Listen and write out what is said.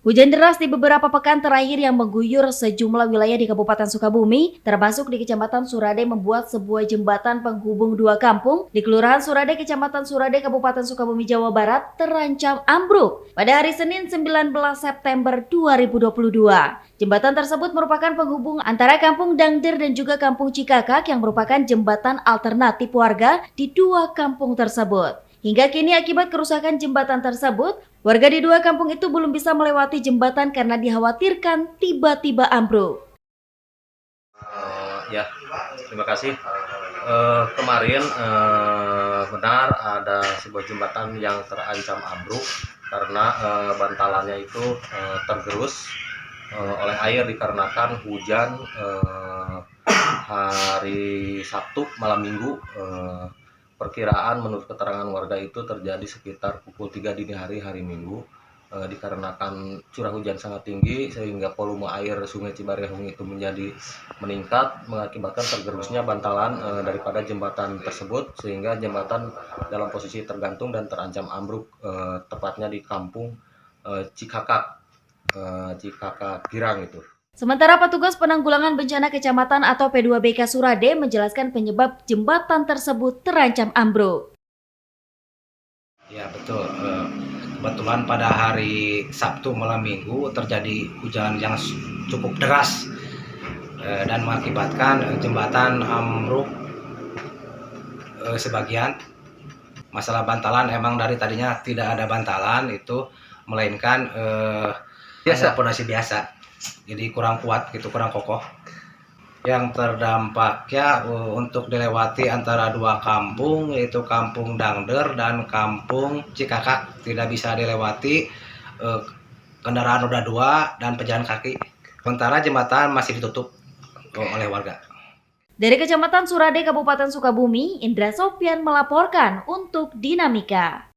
Hujan deras di beberapa pekan terakhir yang mengguyur sejumlah wilayah di Kabupaten Sukabumi, termasuk di Kecamatan Surade, membuat sebuah jembatan penghubung dua kampung di Kelurahan Surade, Kecamatan Surade, Kabupaten Sukabumi, Jawa Barat terancam ambruk pada hari Senin 19 September 2022. Jembatan tersebut merupakan penghubung antara Kampung Dangder dan juga Kampung Cikakak yang merupakan jembatan alternatif warga di dua kampung tersebut. Hingga kini akibat kerusakan jembatan tersebut, warga di dua kampung itu belum bisa melewati jembatan karena dikhawatirkan tiba-tiba ambruk. Ya, terima kasih. Kemarin benar ada sebuah jembatan yang terancam ambruk karena bantalannya itu tergerus oleh air dikarenakan hujan hari Sabtu malam Minggu. Perkiraan menurut keterangan warga itu terjadi sekitar pukul 3 dini hari Minggu. Dikarenakan curah hujan sangat tinggi sehingga volume air Sungai Cibarehong itu menjadi meningkat mengakibatkan tergerusnya bantalan daripada jembatan tersebut sehingga jembatan dalam posisi tergantung dan terancam ambruk, tepatnya di kampung Cikakak, Girang itu. Sementara petugas penanggulangan bencana kecamatan atau P2BK Surade menjelaskan penyebab jembatan tersebut terancam ambruk. Ya betul, kebetulan pada hari Sabtu malam Minggu terjadi hujan yang cukup deras dan mengakibatkan jembatan ambruk sebagian. Masalah bantalan emang dari tadinya tidak ada bantalan itu, melainkan hanya fondasi biasa, jadi kurang kuat gitu, kurang kokoh. Yang terdampaknya untuk dilewati antara dua kampung, yaitu Kampung Dangder dan Kampung Cikakak, tidak bisa dilewati kendaraan roda 2 dan pejalan kaki. Sementara jembatan masih ditutup oleh warga. Dari Kecamatan Surade, Kabupaten Sukabumi, Indra Sofyan melaporkan untuk Dinamika.